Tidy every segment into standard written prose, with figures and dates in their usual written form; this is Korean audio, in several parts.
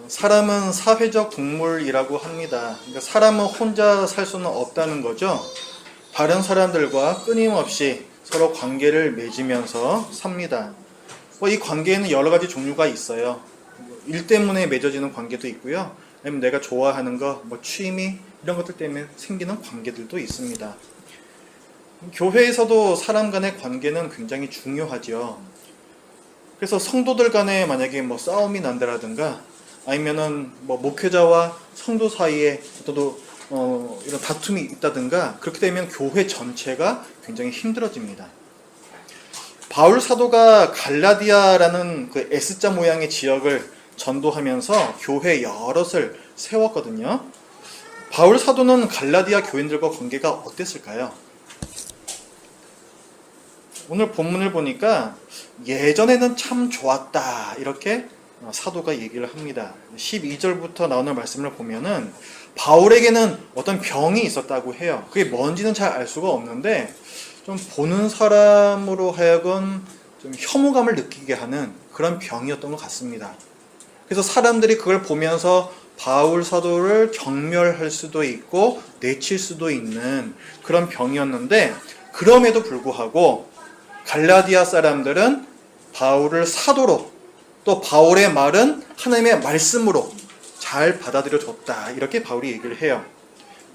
사람은 사회적 동물이라고 합니다. 그러니까 사람은 혼자 살 수는 없다는 거죠. 다른 사람들과 끊임없이 서로 관계를 맺으면서 삽니다. 이 관계에는 여러 가지 종류가 있어요. 일 때문에 맺어지는 관계도 있고요. 아니면 내가 좋아하는 거, 취미 이런 것들 때문에 생기는 관계들도 있습니다. 교회에서도 사람 간의 관계는 굉장히 중요하죠. 그래서 성도들 간에 만약에 싸움이 난다라든가 아니면은 목회자와 성도 사이에 또 이런 다툼이 있다든가 그렇게 되면 교회 전체가 굉장히 힘들어집니다. 바울 사도가 갈라디아라는 그 S자 모양의 지역을 전도하면서 교회 여럿을 세웠거든요. 바울 사도는 갈라디아 교인들과 관계가 어땠을까요? 오늘 본문을 보니까 예전에는 참 좋았다 이렇게 사도가 얘기를 합니다. 12절부터 나오는 말씀을 보면은 바울에게는 어떤 병이 있었다고 해요. 그게 뭔지는 잘 알 수가 없는데 좀 보는 사람으로 하여금 좀 혐오감을 느끼게 하는 그런 병이었던 것 같습니다. 그래서 사람들이 그걸 보면서 바울 사도를 경멸할 수도 있고 내칠 수도 있는 그런 병이었는데 그럼에도 불구하고 갈라디아 사람들은 바울을 사도로 또 바울의 말은 하나님의 말씀으로 잘 받아들여줬다 이렇게 바울이 얘기를 해요.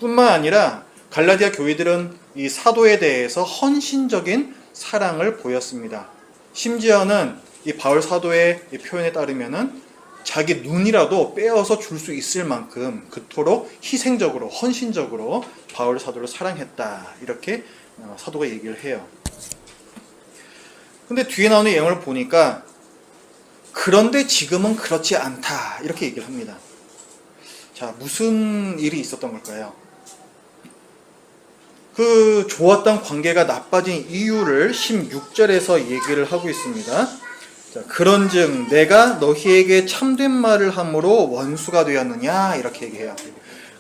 뿐만 아니라 갈라디아 교회들은 이 사도에 대해서 헌신적인 사랑을 보였습니다. 심지어는 이 바울 사도의 표현에 따르면은 자기 눈이라도 빼어서 줄 수 있을 만큼 그토록 희생적으로 헌신적으로 바울 사도를 사랑했다 이렇게 사도가 얘기를 해요. 근데 뒤에 나오는 내용을 보니까 그런데 지금은 그렇지 않다 이렇게 얘기를 합니다. 자, 무슨 일이 있었던 걸까요? 그 좋았던 관계가 나빠진 이유를 16절에서 얘기를 하고 있습니다. 자, 그런즉 내가 너희에게 참된 말을 함으로 원수가 되었느냐 이렇게 얘기해요.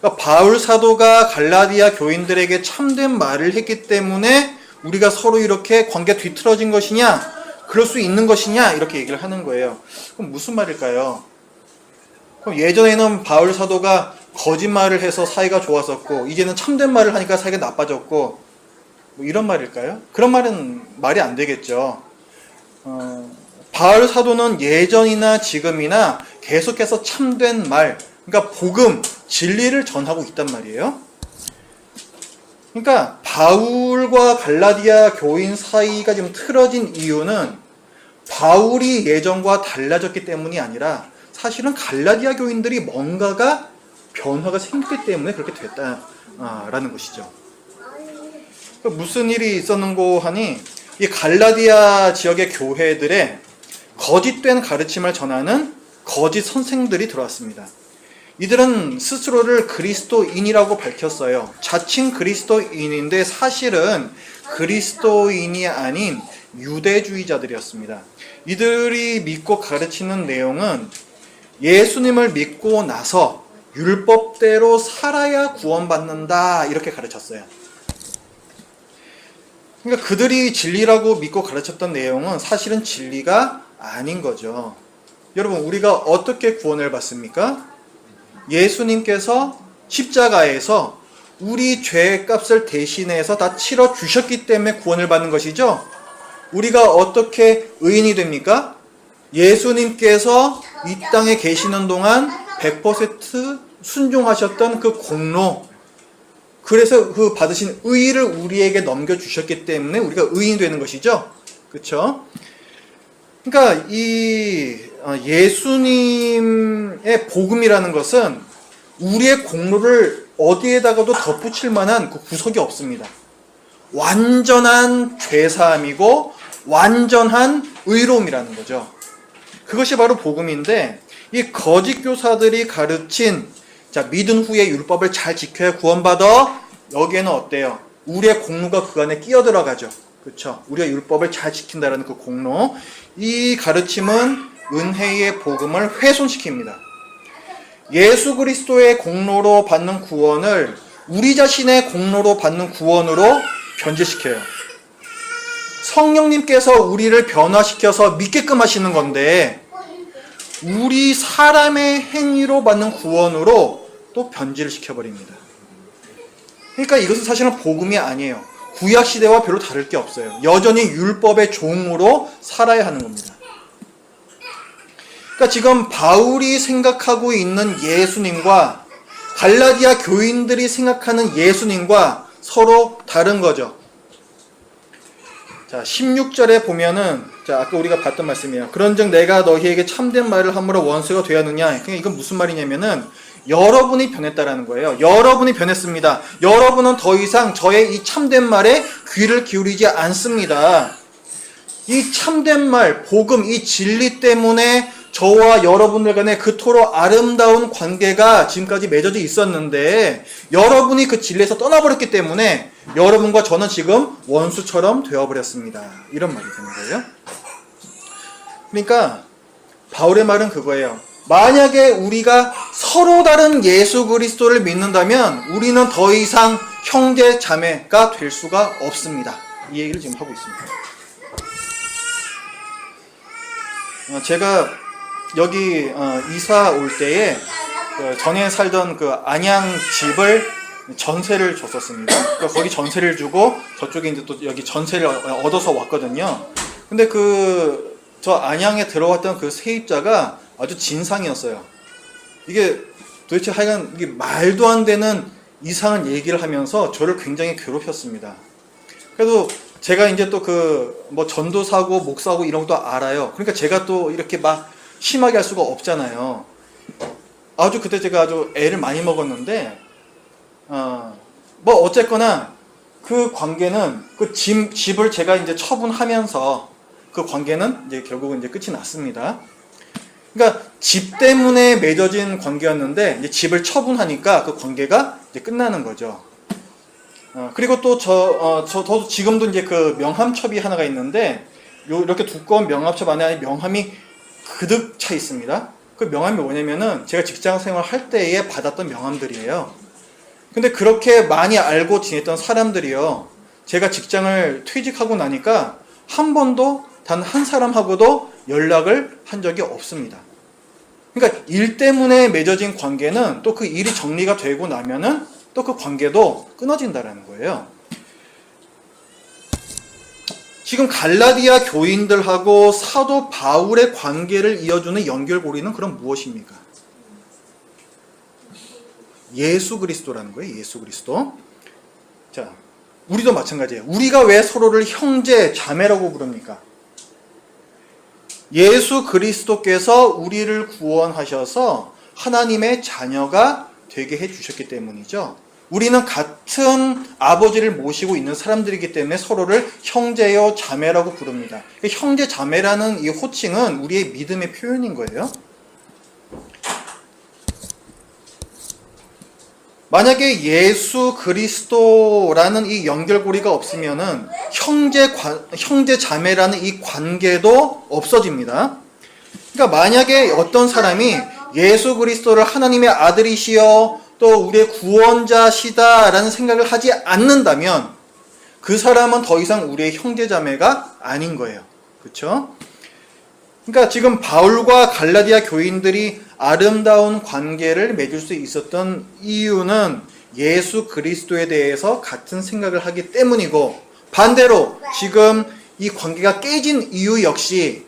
그러니까 바울 사도가 갈라디아 교인들에게 참된 말을 했기 때문에 우리가 서로 이렇게 관계가 뒤틀어진 것이냐 그럴 수 있는 것이냐 이렇게 얘기를 하는 거예요. 그럼 무슨 말일까요? 그럼 예전에는 바울 사도가 거짓말을 해서 사이가 좋았었고 이제는 참된 말을 하니까 사이가 나빠졌고 이런 말일까요? 그런 말은 말이 안 되겠죠. 바울 사도는 예전이나 지금이나 계속해서 참된 말, 그러니까 복음, 진리를 전하고 있단 말이에요. 그러니까 바울과 갈라디아 교인 사이가 지금 틀어진 이유는 바울이 예전과 달라졌기 때문이 아니라 사실은 갈라디아 교인들이 뭔가가 변화가 생겼기 때문에 그렇게 됐다라는 것이죠. 그러니까 무슨 일이 있었는고 하니 이 갈라디아 지역의 교회들에 거짓된 가르침을 전하는 거짓 선생들이 들어왔습니다. 이들은 스스로를 그리스도인이라고 밝혔어요. 자칭 그리스도인인데 사실은 그리스도인이 아닌 유대주의자들이었습니다. 이들이 믿고 가르치는 내용은 예수님을 믿고 나서 율법대로 살아야 구원받는다 이렇게 가르쳤어요. 그러니까 그들이 진리라고 믿고 가르쳤던 내용은 사실은 진리가 아닌 거죠. 여러분, 우리가 어떻게 구원을 받습니까? 예수님께서 십자가에서 우리 죄의 값을 대신해서 다 치러 주셨기 때문에 구원을 받는 것이죠. 우리가 어떻게 의인이 됩니까? 예수님께서 이 땅에 계시는 동안 100% 순종하셨던 그 공로, 그래서 그 받으신 의의를 우리에게 넘겨주셨기 때문에 우리가 의인이 되는 것이죠. 그렇죠? 그러니까 이 예수님의 복음이라는 것은 우리의 공로를 어디에다가도 덧붙일 만한 그 구석이 없습니다. 완전한 죄사함이고 완전한 의로움이라는 거죠. 그것이 바로 복음인데 이 거짓 교사들이 가르친 믿은 후에 율법을 잘 지켜야 구원받아 여기에는 어때요? 우리의 공로가 그 안에 끼어들어가죠. 그렇죠? 우리가 율법을 잘 지킨다는 그 공로, 이 가르침은 은혜의 복음을 훼손시킵니다. 예수 그리스도의 공로로 받는 구원을 우리 자신의 공로로 받는 구원으로 변질시켜요. 성령님께서 우리를 변화시켜서 믿게끔 하시는 건데 우리 사람의 행위로 받는 구원으로 또 변질을 시켜버립니다. 그러니까 이것은 사실은 복음이 아니에요. 구약 시대와 별로 다를 게 없어요. 여전히 율법의 종으로 살아야 하는 겁니다. 그러니까 지금 바울이 생각하고 있는 예수님과 갈라디아 교인들이 생각하는 예수님과 서로 다른 거죠. 자, 16절에 보면은, 자, 아까 우리가 봤던 말씀이에요. 그런즉 내가 너희에게 참된 말을 함으로 원수가 되었느냐. 그러니까 이건 무슨 말이냐면은, 여러분이 변했다라는 거예요. 여러분이 변했습니다. 여러분은 더 이상 저의 이 참된 말에 귀를 기울이지 않습니다. 이 참된 말, 복음, 이 진리 때문에 저와 여러분들 간에 그토록 아름다운 관계가 지금까지 맺어져 있었는데 여러분이 그 진리에서 떠나버렸기 때문에 여러분과 저는 지금 원수처럼 되어버렸습니다. 이런 말이 되는 거예요. 그러니까 바울의 말은 그거예요. 만약에 우리가 서로 다른 예수 그리스도를 믿는다면 우리는 더 이상 형제 자매가 될 수가 없습니다. 이 얘기를 지금 하고 있습니다. 제가 여기 이사 올 때에 전에 살던 그 안양 집을 전세를 줬었습니다. 그러니까 거기 전세를 주고 저쪽에 이제 또 여기 전세를 얻어서 왔거든요. 근데 저 안양에 들어왔던 그 세입자가 아주 진상이었어요. 이게 도대체 하여간 이게 말도 안 되는 이상한 얘기를 하면서 저를 굉장히 괴롭혔습니다. 그래도 제가 이제 또 뭐 전도사고 목사고 이런 것도 알아요. 그러니까 제가 또 이렇게 막 심하게 할 수가 없잖아요. 그때 제가 아주 애를 많이 먹었는데, 뭐 어쨌거나 그 관계는 집을 제가 이제 처분하면서 그 관계는 이제 결국은 이제 끝이 났습니다. 그러니까 집 때문에 맺어진 관계였는데 이제 집을 처분하니까 그 관계가 이제 끝나는 거죠. 그리고 또 저도 지금도 이제 그 명함첩이 하나가 있는데 이렇게 두꺼운 명함첩 안에 명함이 그득 차 있습니다. 그 명함이 뭐냐면은 제가 직장 생활 할 때에 받았던 명함들이에요. 근데 그렇게 많이 알고 지냈던 사람들이요. 제가 직장을 퇴직하고 나니까 한 번도 단 한 사람하고도 연락을 한 적이 없습니다. 그러니까 일 때문에 맺어진 관계는 또 그 일이 정리가 되고 나면은 또 그 관계도 끊어진다라는 거예요. 지금 갈라디아 교인들하고 사도 바울의 관계를 이어주는 연결고리는 그럼 무엇입니까? 예수 그리스도라는 거예요. 예수 그리스도. 자, 우리도 마찬가지예요. 우리가 왜 서로를 형제, 자매라고 부릅니까? 예수 그리스도께서 우리를 구원하셔서 하나님의 자녀가 되게 해주셨기 때문이죠. 우리는 같은 아버지를 모시고 있는 사람들이기 때문에 서로를 형제요 자매라고 부릅니다. 형제 자매라는 이 호칭은 우리의 믿음의 표현인 거예요. 만약에 예수 그리스도라는 이 연결고리가 없으면은 형제 자매라는 이 관계도 없어집니다. 그러니까 만약에 어떤 사람이 예수 그리스도를 하나님의 아들이시여 또 우리의 구원자시다라는 생각을 하지 않는다면 그 사람은 더 이상 우리의 형제자매가 아닌 거예요. 그렇죠? 그러니까 지금 바울과 갈라디아 교인들이 아름다운 관계를 맺을 수 있었던 이유는 예수 그리스도에 대해서 같은 생각을 하기 때문이고, 반대로 지금 이 관계가 깨진 이유 역시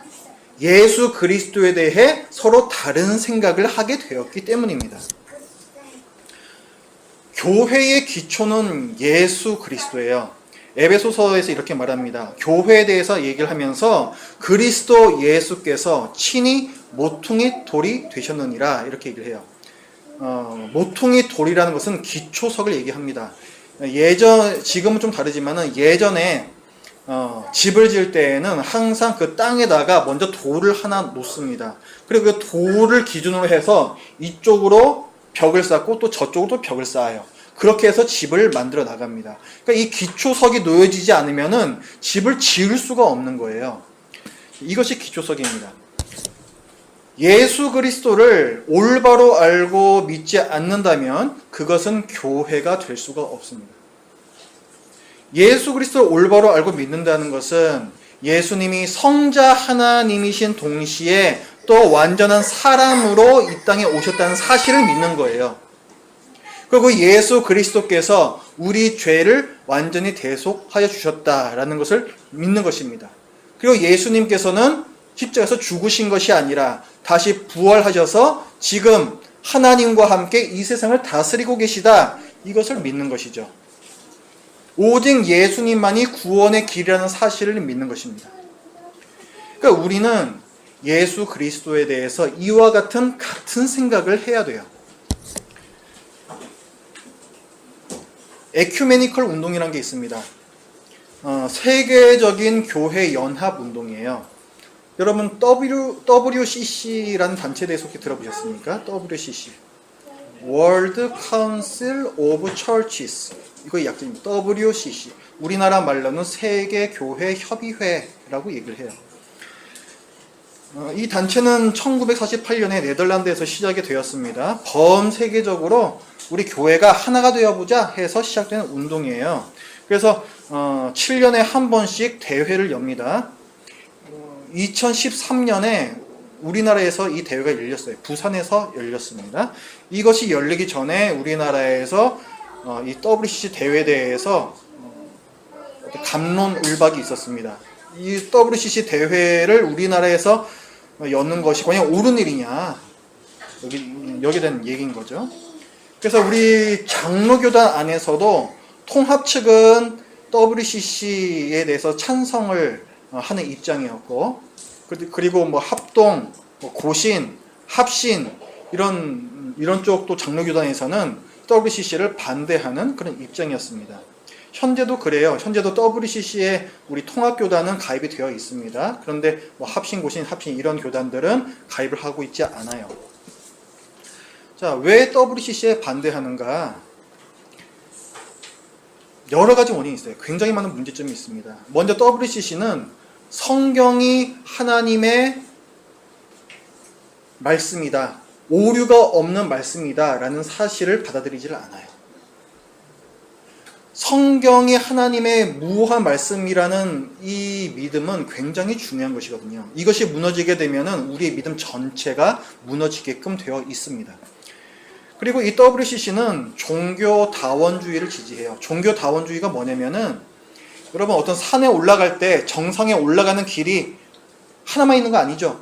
예수 그리스도에 대해 서로 다른 생각을 하게 되었기 때문입니다. 교회의 기초는 예수 그리스도예요. 에베소서에서 이렇게 말합니다. 교회에 대해서 얘기를 하면서 그리스도 예수께서 친히 모퉁이 돌이 되셨느니라 이렇게 얘기를 해요. 모퉁이 돌이라는 것은 기초석을 얘기합니다. 지금은 좀 다르지만은 예전에 집을 지을 때에는 항상 그 땅에다가 먼저 돌을 하나 놓습니다. 그리고 그 돌을 기준으로 해서 이쪽으로 벽을 쌓고 또 저쪽으로 또 벽을 쌓아요. 그렇게 해서 집을 만들어 나갑니다. 그러니까 이 기초석이 놓여지지 않으면은 집을 지을 수가 없는 거예요. 이것이 기초석입니다. 예수 그리스도를 올바로 알고 믿지 않는다면 그것은 교회가 될 수가 없습니다. 예수 그리스도를 올바로 알고 믿는다는 것은 예수님이 성자 하나님이신 동시에 또 완전한 사람으로 이 땅에 오셨다는 사실을 믿는 거예요. 그리고 예수 그리스도께서 우리 죄를 완전히 대속하여 주셨다라는 것을 믿는 것입니다. 그리고 예수님께서는 십자가에서 죽으신 것이 아니라 다시 부활하셔서 지금 하나님과 함께 이 세상을 다스리고 계시다. 이것을 믿는 것이죠. 오직 예수님만이 구원의 길이라는 사실을 믿는 것입니다. 그러니까 우리는 예수 그리스도에 대해서 이와 같은 생각을 해야 돼요. 에큐메니컬 운동이라는 게 있습니다. 세계적인 교회 연합 운동이에요. 여러분 WCC라는 단체에 대해서 혹시 들어보셨습니까? WCC World Council of Churches, 이거 약자입니다. WCC, 우리나라 말로는 세계교회협의회라고 얘기를 해요. 이 단체는 1948년에 네덜란드에서 시작이 되었습니다. 범세계적으로 우리 교회가 하나가 되어보자 해서 시작되는 운동이에요. 그래서 7년에 한 번씩 대회를 엽니다. 2013년에 우리나라에서 이 대회가 열렸어요. 부산에서 열렸습니다. 이것이 열리기 전에 우리나라에서 이 WCC 대회에 대해서 갑론을박이 있었습니다. 이 WCC 대회를 우리나라에서 여는 것이 그냥 옳은 일이냐, 여기에 대한 얘기인 거죠. 그래서 우리 장로교단 안에서도 통합 측은 WCC에 대해서 찬성을 하는 입장이었고, 그리고 뭐 합동, 고신, 합신 이런 쪽도 장로교단에서는 WCC를 반대하는 그런 입장이었습니다. 현재도 그래요. 현재도 WCC에 우리 통합교단은 가입이 되어 있습니다. 그런데 뭐 합신, 고신, 합신 이런 교단들은 가입을 하고 있지 않아요. 자, 왜 WCC에 반대하는가? 여러 가지 원인이 있어요. 굉장히 많은 문제점이 있습니다. 먼저 WCC는 성경이 하나님의 말씀이다, 오류가 없는 말씀이다 라는 사실을 받아들이질 않아요. 성경이 하나님의 무한 말씀이라는 이 믿음은 굉장히 중요한 것이거든요. 이것이 무너지게 되면 우리의 믿음 전체가 무너지게끔 되어 있습니다. 그리고 이 WCC는 종교다원주의를 지지해요. 종교다원주의가 뭐냐면은, 여러분 어떤 산에 올라갈 때 정상에 올라가는 길이 하나만 있는 거 아니죠.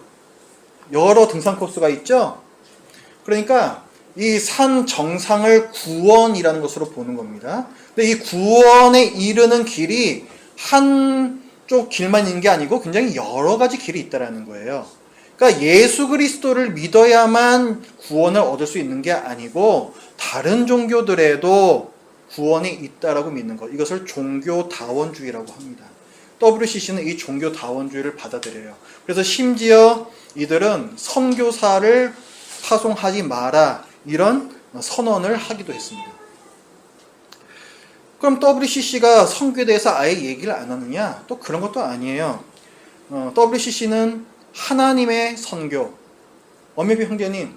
여러 등산 코스가 있죠. 그러니까 이 산 정상을 구원이라는 것으로 보는 겁니다. 근데 이 구원에 이르는 길이 한쪽 길만 있는 게 아니고 굉장히 여러 가지 길이 있다라는 거예요. 그러니까 예수 그리스도를 믿어야만 구원을 얻을 수 있는 게 아니고 다른 종교들에도 구원이 있다라고 믿는 것, 이것을 종교다원주의라고 합니다. WCC는 이 종교다원주의를 받아들여요. 그래서 심지어 이들은 선교사를 파송하지 마라 이런 선언을 하기도 했습니다. 그럼 WCC가 선교에 대해서 아예 얘기를 안 하느냐? 또 그런 것도 아니에요. WCC는 하나님의 선교, 엄혜비 형제님,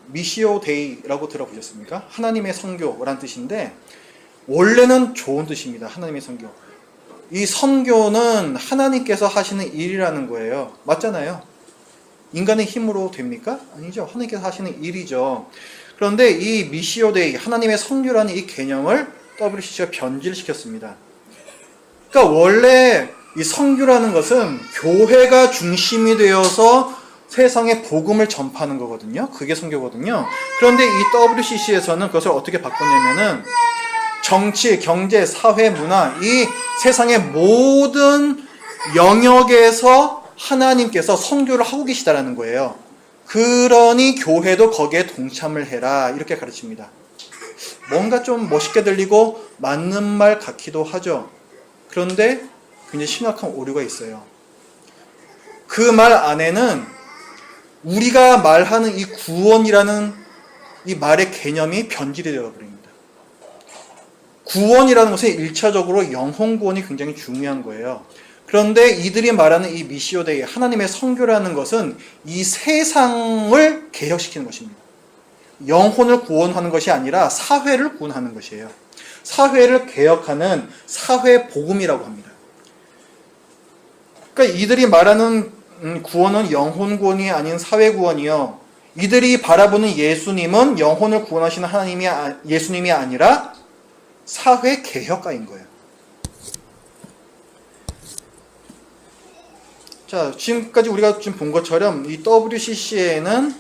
미시오 데이라고 들어보셨습니까? 하나님의 선교라는 뜻인데 원래는 좋은 뜻입니다. 하나님의 선교. 이 선교는 하나님께서 하시는 일이라는 거예요. 맞잖아요. 인간의 힘으로 됩니까? 아니죠. 하나님께서 하시는 일이죠. 그런데 이 미시오 데이, 하나님의 선교라는 이 개념을 WCC가 변질시켰습니다. 그러니까 원래 이 선교라는 것은 교회가 중심이 되어서 세상에 복음을 전파하는 거거든요. 그게 선교거든요. 그런데 이 WCC에서는 그것을 어떻게 바꿨냐면은 정치, 경제, 사회, 문화, 이 세상의 모든 영역에서 하나님께서 선교를 하고 계시다라는 거예요. 그러니 교회도 거기에 동참을 해라 이렇게 가르칩니다. 뭔가 좀 멋있게 들리고 맞는 말 같기도 하죠. 그런데 굉장히 심각한 오류가 있어요. 그 말 안에는 우리가 말하는 이 구원이라는 이 말의 개념이 변질이 되어버립니다. 구원이라는 것은 1차적으로 영혼 구원이 굉장히 중요한 거예요. 그런데 이들이 말하는 이 미시오데이, 하나님의 선교라는 것은 이 세상을 개혁시키는 것입니다. 영혼을 구원하는 것이 아니라 사회를 구원하는 것이에요. 사회를 개혁하는 사회 복음이라고 합니다. 그러니까 이들이 말하는 구원은 영혼 구원이 아닌 사회 구원이요. 이들이 바라보는 예수님은 영혼을 구원하시는 예수님이 아니라 사회 개혁가인 거예요. 자, 지금까지 우리가 지금 본 것처럼 이 WCC에는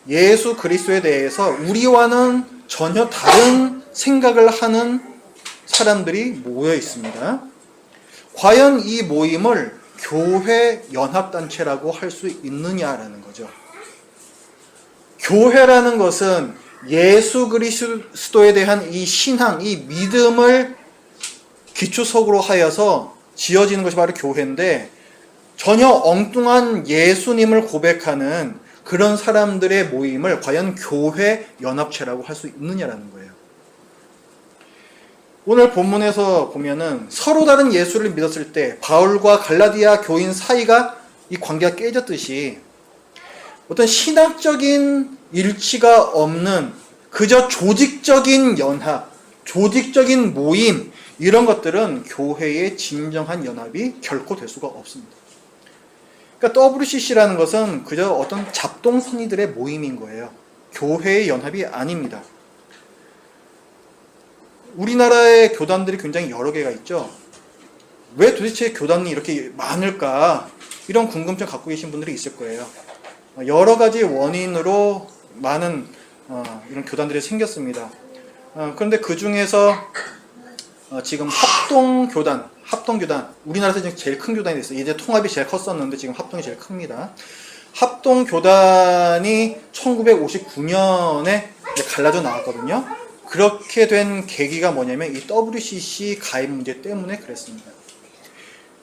예수 그리스도에 대해서 우리와는 전혀 다른 생각을 하는 사람들이 모여 있습니다. 과연 이 모임을 교회 연합단체라고 할 수 있느냐라는 거죠. 교회라는 것은 예수 그리스도에 대한 이 신앙, 이 믿음을 기초석으로 하여서 지어지는 것이 바로 교회인데, 전혀 엉뚱한 예수님을 고백하는 그런 사람들의 모임을 과연 교회 연합체라고 할 수 있느냐라는 거예요. 오늘 본문에서 보면은 서로 다른 예수를 믿었을 때 바울과 갈라디아 교인 사이가 이 관계가 깨졌듯이 어떤 신학적인 일치가 없는 그저 조직적인 연합, 조직적인 모임, 이런 것들은 교회의 진정한 연합이 결코 될 수가 없습니다. 그러니까 WCC라는 것은 그저 어떤 잡동선이들의 모임인 거예요. 교회의 연합이 아닙니다. 우리나라의 교단들이 굉장히 여러 개가 있죠. 왜 도대체 교단이 이렇게 많을까? 이런 궁금증 갖고 계신 분들이 있을 거예요. 여러 가지 원인으로 많은 이런 교단들이 생겼습니다. 그런데 그 중에서 지금 합동교단, 우리나라에서 지금 제일 큰 교단이 됐어요. 이제 통합이 제일 컸었는데 지금 합동이 제일 큽니다. 합동교단이 1959년에 갈라져 나왔거든요. 그렇게 된 계기가 뭐냐면 이 WCC 가입 문제 때문에 그랬습니다.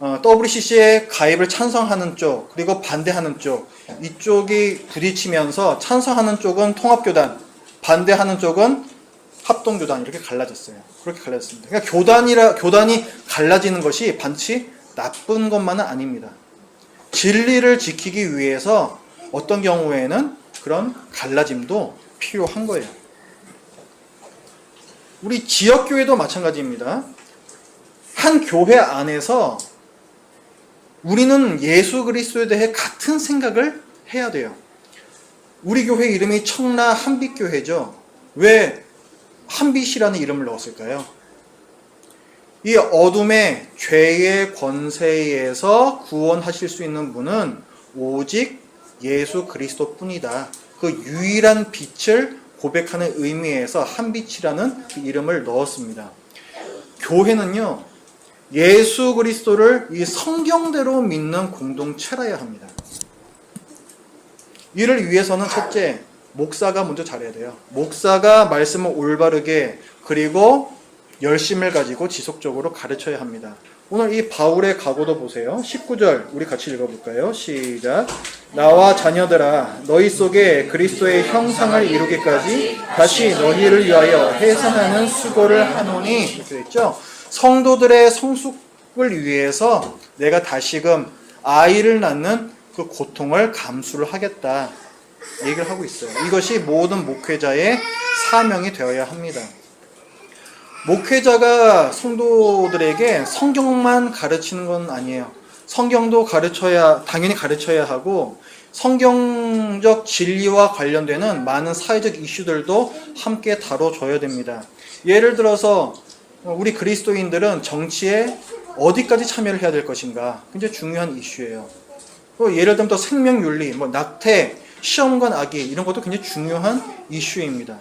WCC에 가입을 찬성하는 쪽, 그리고 반대하는 쪽, 이쪽이 부딪히면서 찬성하는 쪽은 통합교단, 반대하는 쪽은 합동교단, 이렇게 갈라졌어요. 그렇게 갈라졌습니다. 그러니까 교단이 갈라지는 것이 반드시 나쁜 것만은 아닙니다. 진리를 지키기 위해서 어떤 경우에는 그런 갈라짐도 필요한 거예요. 우리 지역교회도 마찬가지입니다. 한 교회 안에서 우리는 예수 그리스도에 대해 같은 생각을 해야 돼요. 우리 교회 이름이 청라 한빛교회죠. 왜 한빛이라는 이름을 넣었을까요? 이 어둠의 죄의 권세에서 구원하실 수 있는 분은 오직 예수 그리스도뿐이다. 그 유일한 빛을 고백하는 의미에서 한빛이라는 그 이름을 넣었습니다. 교회는요, 예수 그리스도를 이 성경대로 믿는 공동체라야 합니다. 이를 위해서는 첫째, 목사가 먼저 잘해야 돼요. 목사가 말씀을 올바르게 그리고 열심을 가지고 지속적으로 가르쳐야 합니다. 오늘 이 바울의 각오도 보세요. 19절 우리 같이 읽어볼까요? 시작. 나와 자녀들아 너희 속에 그리스도의 형상을 이루기까지 다시 너희를 위하여 해산하는 수고를 하노니, 이렇게 됐죠. 성도들의 성숙을 위해서 내가 다시금 아이를 낳는 그 고통을 감수를 하겠다 얘기를 하고 있어요. 이것이 모든 목회자의 사명이 되어야 합니다. 목회자가 성도들에게 성경만 가르치는 건 아니에요. 성경도 당연히 가르쳐야 하고, 성경적 진리와 관련되는 많은 사회적 이슈들도 함께 다뤄줘야 됩니다. 예를 들어서 우리 그리스도인들은 정치에 어디까지 참여를 해야 될 것인가, 굉장히 중요한 이슈예요. 예를 들면 또 생명윤리, 낙태, 시험관 악의, 이런 것도 굉장히 중요한 이슈입니다.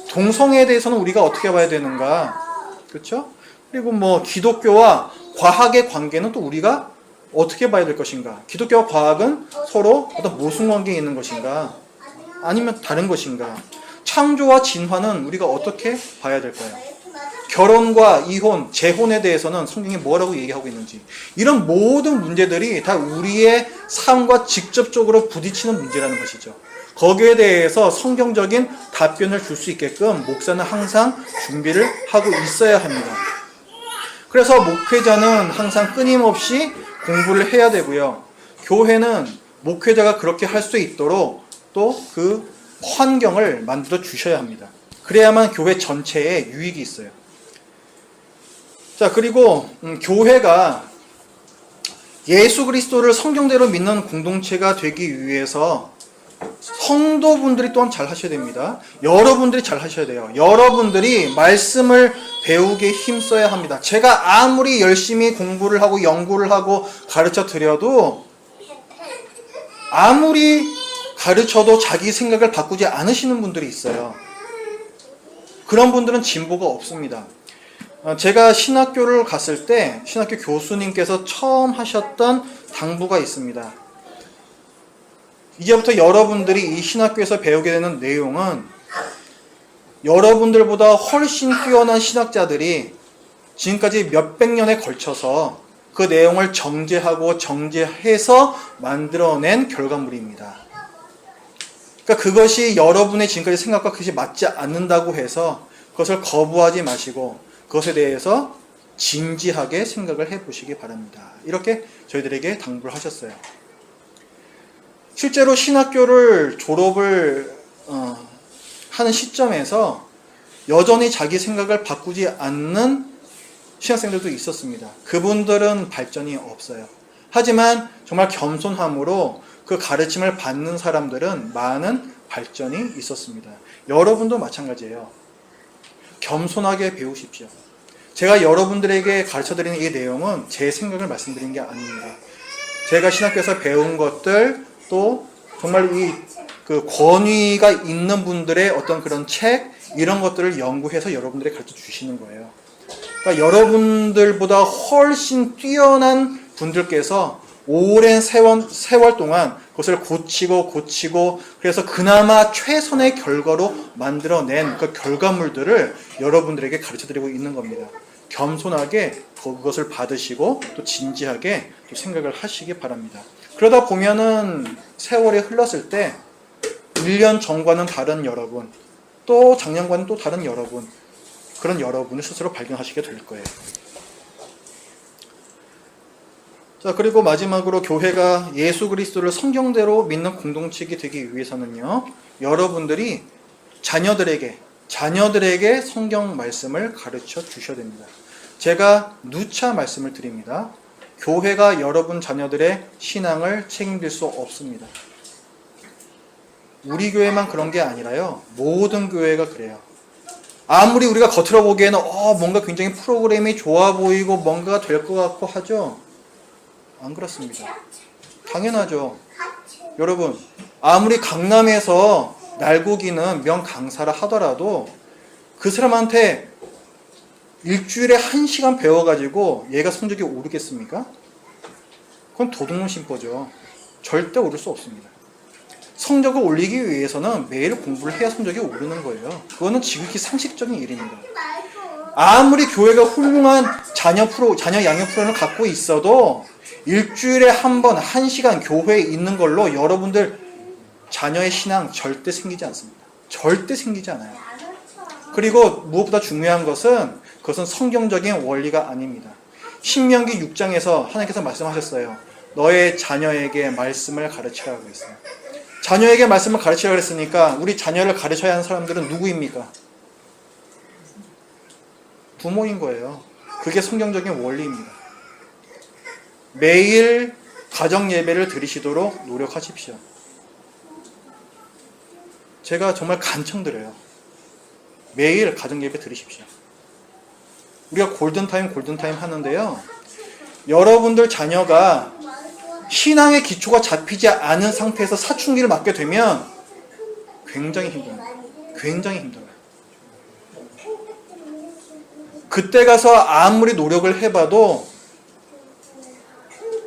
동성애에 대해서는 우리가 어떻게 봐야 되는가, 그렇죠? 그리고 기독교와 과학의 관계는 또 우리가 어떻게 봐야 될 것인가? 기독교와 과학은 서로 어떤 모순 관계에 있는 것인가? 아니면 다른 것인가? 창조와 진화는 우리가 어떻게 봐야 될까요? 결혼과 이혼, 재혼에 대해서는 성경이 뭐라고 얘기하고 있는지, 이런 모든 문제들이 다 우리의 삶과 직접적으로 부딪히는 문제라는 것이죠. 거기에 대해서 성경적인 답변을 줄 수 있게끔 목사는 항상 준비를 하고 있어야 합니다. 그래서 목회자는 항상 끊임없이 공부를 해야 되고요. 교회는 목회자가 그렇게 할 수 있도록 또 그 환경을 만들어 주셔야 합니다. 그래야만 교회 전체에 유익이 있어요. 자, 그리고 교회가 예수 그리스도를 성경대로 믿는 공동체가 되기 위해서 성도분들이 또한 잘 하셔야 됩니다. 여러분들이 잘 하셔야 돼요. 여러분들이 말씀을 배우기에 힘써야 합니다. 제가 아무리 열심히 공부를 하고 연구를 하고 가르쳐 드려도 아무리 가르쳐도 자기 생각을 바꾸지 않으시는 분들이 있어요. 그런 분들은 진보가 없습니다. 제가 신학교를 갔을 때 신학교 교수님께서 처음 하셨던 당부가 있습니다. 이제부터 여러분들이 이 신학교에서 배우게 되는 내용은 여러분들보다 훨씬 뛰어난 신학자들이 지금까지 몇백 년에 걸쳐서 그 내용을 정제하고 정제해서 만들어낸 결과물입니다. 그러니까 그것이 여러분의 지금까지 생각과 그것이 맞지 않는다고 해서 그것을 거부하지 마시고 그것에 대해서 진지하게 생각을 해보시기 바랍니다. 이렇게 저희들에게 당부를 하셨어요. 실제로 신학교를 졸업을 하는 시점에서 여전히 자기 생각을 바꾸지 않는 신학생들도 있었습니다. 그분들은 발전이 없어요. 하지만 정말 겸손함으로 그 가르침을 받는 사람들은 많은 발전이 있었습니다. 여러분도 마찬가지예요. 겸손하게 배우십시오. 제가 여러분들에게 가르쳐드리는 이 내용은 제 생각을 말씀드리는 게 아닙니다. 제가 신학교에서 배운 것들, 또 정말 그 권위가 있는 분들의 어떤 그런 책, 이런 것들을 연구해서 여러분들에게 가르쳐 주시는 거예요. 그러니까 여러분들보다 훨씬 뛰어난 분들께서 오랜 세월 동안 그것을 고치고 그래서 그나마 최선의 결과로 만들어낸 그 결과물들을 여러분들에게 가르쳐드리고 있는 겁니다. 겸손하게 그것을 받으시고 또 진지하게 또 생각을 하시기 바랍니다. 그러다 보면은 세월이 흘렀을 때 1년 전과는 다른 여러분, 또 작년과는 또 다른 여러분, 그런 여러분을 스스로 발견하시게 될 거예요. 자, 그리고 마지막으로 교회가 예수 그리스도를 성경대로 믿는 공동체가 되기 위해서는요, 여러분들이 자녀들에게 성경 말씀을 가르쳐 주셔야 됩니다. 제가 누차 말씀을 드립니다. 교회가 여러분 자녀들의 신앙을 책임질 수 없습니다. 우리 교회만 그런 게 아니라요, 모든 교회가 그래요. 아무리 우리가 겉으로 보기에는 뭔가 굉장히 프로그램이 좋아 보이고 뭔가가 될 것 같고 하죠. 안 그렇습니다. 당연하죠. 여러분, 아무리 강남에서 날고기는 명강사를 하더라도 그 사람한테 일주일에 1시간 배워가지고 얘가 성적이 오르겠습니까? 그건 도둑놈 심보죠. 절대 오를 수 없습니다. 성적을 올리기 위해서는 매일 공부를 해야 성적이 오르는 거예요. 그거는 지극히 상식적인 일입니다. 아무리 교회가 훌륭한 자녀 양육 프로그램을 갖고 있어도 일주일에 한 번 1시간 교회에 있는 걸로 여러분들 자녀의 신앙 절대 생기지 않습니다. 절대 생기지 않아요. 그리고 무엇보다 중요한 것은 그것은 성경적인 원리가 아닙니다. 신명기 6장에서 하나님께서 말씀하셨어요. 너의 자녀에게 말씀을 가르치라고 했어요. 자녀에게 말씀을 가르치라고 했으니까 우리 자녀를 가르쳐야 하는 사람들은 누구입니까? 부모인 거예요. 그게 성경적인 원리입니다. 매일 가정 예배를 드리시도록 노력하십시오. 제가 정말 간청드려요. 매일 가정 예배 드리십시오. 우리가 골든타임 하는데요, 여러분들 자녀가 신앙의 기초가 잡히지 않은 상태에서 사춘기를 맞게 되면 굉장히 힘들어요. 굉장히 힘들어요. 그때 가서 아무리 노력을 해봐도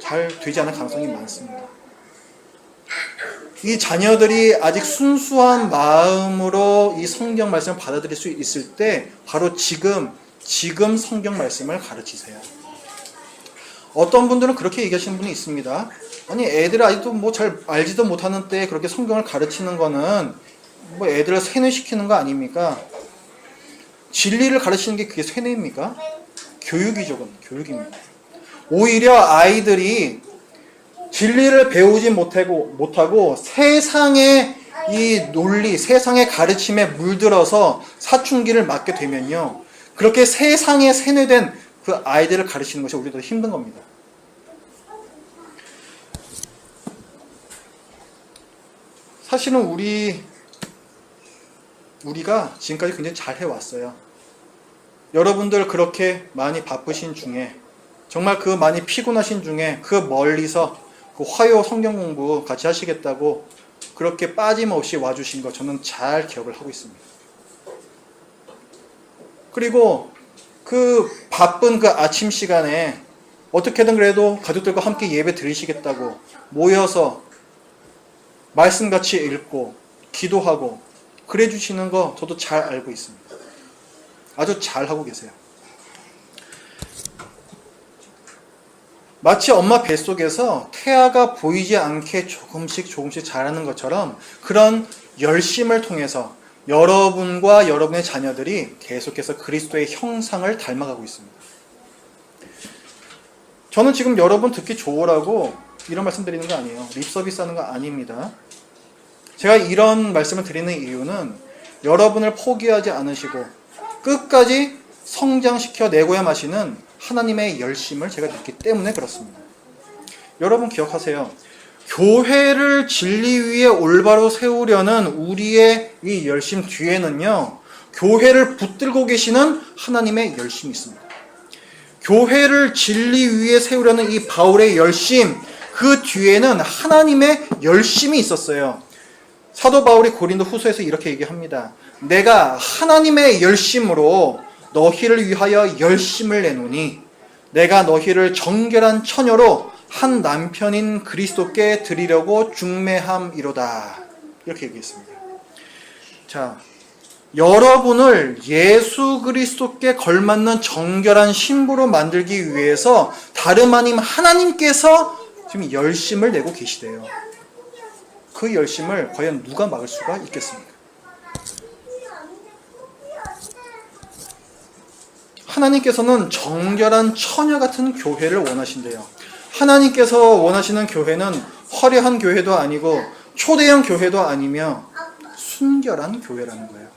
잘 되지 않을 가능성이 많습니다. 이 자녀들이 아직 순수한 마음으로 이 성경 말씀을 받아들일 수 있을 때 바로 지금 성경 말씀을 가르치세요. 어떤 분들은 그렇게 얘기하시는 분이 있습니다. 아니, 애들 아직도 뭐 잘 알지도 못하는 때 그렇게 성경을 가르치는 거는 뭐 애들을 세뇌시키는 거 아닙니까? 진리를 가르치는 게 그게 세뇌입니까? 교육이죠. 그건 교육입니다. 오히려 아이들이 진리를 배우지 못하고 세상의 이 논리, 세상의 가르침에 물들어서 사춘기를 맞게 되면요, 그렇게 세상에 세뇌된 그 아이들을 가르치는 것이 우리도 힘든 겁니다. 사실은 우리가 지금까지 굉장히 잘 해왔어요. 여러분들 그렇게 많이 바쁘신 중에, 정말 그 많이 피곤하신 중에 그 멀리서 그 화요 성경 공부 같이 하시겠다고 그렇게 빠짐없이 와주신 거 저는 잘 기억을 하고 있습니다. 그리고 그 바쁜 그 아침 시간에 어떻게든 그래도 가족들과 함께 예배 드리시겠다고 모여서 말씀같이 읽고 기도하고 그래 주시는 거 저도 잘 알고 있습니다. 아주 잘 하고 계세요. 마치 엄마 뱃속에서 태아가 보이지 않게 조금씩 자라는 것처럼 그런 열심을 통해서 여러분과 여러분의 자녀들이 계속해서 그리스도의 형상을 닮아가고 있습니다. 저는 지금 여러분 듣기 좋으라고 이런 말씀 드리는 거 아니에요. 립서비스 하는 거 아닙니다. 제가 이런 말씀을 드리는 이유는 여러분을 포기하지 않으시고 끝까지 성장시켜 내고야 마시는 하나님의 열심을 제가 믿기 때문에 그렇습니다. 여러분 기억하세요. 교회를 진리 위에 올바로 세우려는 우리의 이 열심 뒤에는요, 교회를 붙들고 계시는 하나님의 열심이 있습니다. 교회를 진리 위에 세우려는 이 바울의 열심, 그 뒤에는 하나님의 열심이 있었어요. 사도 바울이 고린도 후서에서 이렇게 얘기합니다. 내가 하나님의 열심으로 너희를 위하여 열심을 내노니 내가 너희를 정결한 처녀로 한 남편인 그리스도께 드리려고 중매함이로다. 이렇게 얘기했습니다. 자, 여러분을 예수 그리스도께 걸맞는 정결한 신부로 만들기 위해서 다름 아닌 하나님께서 지금 열심을 내고 계시대요. 그 열심을 과연 누가 막을 수가 있겠습니까? 하나님께서는 정결한 처녀 같은 교회를 원하신대요. 하나님께서 원하시는 교회는 화려한 교회도 아니고 초대형 교회도 아니며 순결한 교회라는 거예요.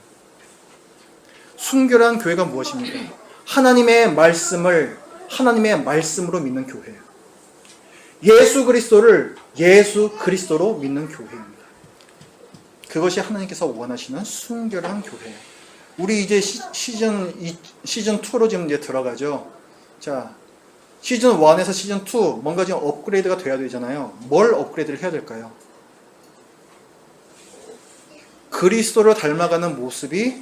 순결한 교회가 무엇입니까? 하나님의 말씀을 하나님의 말씀으로 믿는 교회예요. 예수 그리스도를 예수 그리스도로 믿는 교회입니다. 그것이 하나님께서 원하시는 순결한 교회예요. 우리 이제 시즌 2로 지금 이제 들어가죠. 자, 시즌 1에서 시즌 2 뭔가 지금 업그레이드가 돼야 되잖아요. 뭘 업그레이드를 해야 될까요? 그리스도를 닮아가는 모습이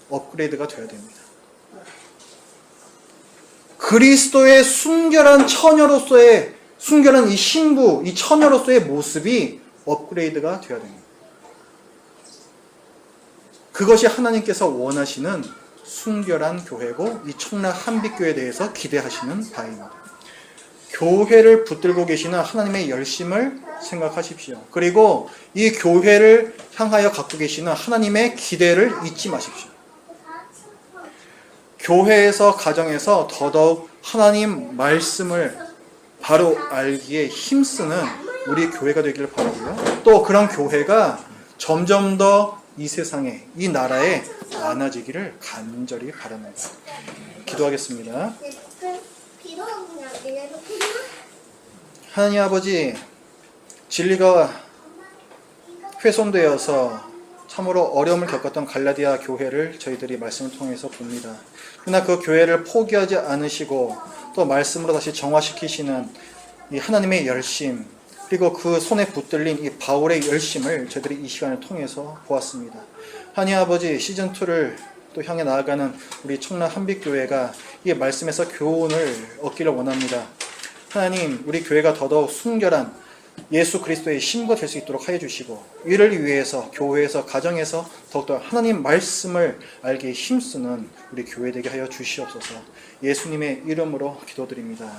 업그레이드가 돼야 됩니다. 그리스도의 순결한 처녀로서의 순결한 이 신부, 이 처녀로서의 모습이 업그레이드가 돼야 됩니다. 그것이 하나님께서 원하시는 순결한 교회고 이 청라 한빛교회에 대해서 기대하시는 바입니다. 교회를 붙들고 계시는 하나님의 열심을 생각하십시오. 그리고 이 교회를 향하여 갖고 계시는 하나님의 기대를 잊지 마십시오. 교회에서 가정에서 더더욱 하나님 말씀을 바로 알기에 힘쓰는 우리 교회가 되기를 바라고요. 또 그런 교회가 점점 더 이 세상에, 이 나라에 많아지기를 간절히 바랍니다. 기도하겠습니다. 하나님 아버지, 진리가 훼손되어서 참으로 어려움을 겪었던 갈라디아 교회를 저희들이 말씀을 통해서 봅니다. 그러나 그 교회를 포기하지 않으시고 또 말씀으로 다시 정화시키시는 이 하나님의 열심, 그리고 그 손에 붙들린 이 바울의 열심을 저희들이 이 시간을 통해서 보았습니다. 하나님 아버지, 시즌2를 또 향해 나아가는 우리 청라 한빛교회가 이 말씀에서 교훈을 얻기를 원합니다. 하나님, 우리 교회가 더더욱 순결한 예수 그리스도의 신부가 될 수 있도록 하여 주시고, 이를 위해서 교회에서 가정에서 더욱더 하나님 말씀을 알기에 힘쓰는 우리 교회 되게 하여 주시옵소서. 예수님의 이름으로 기도드립니다.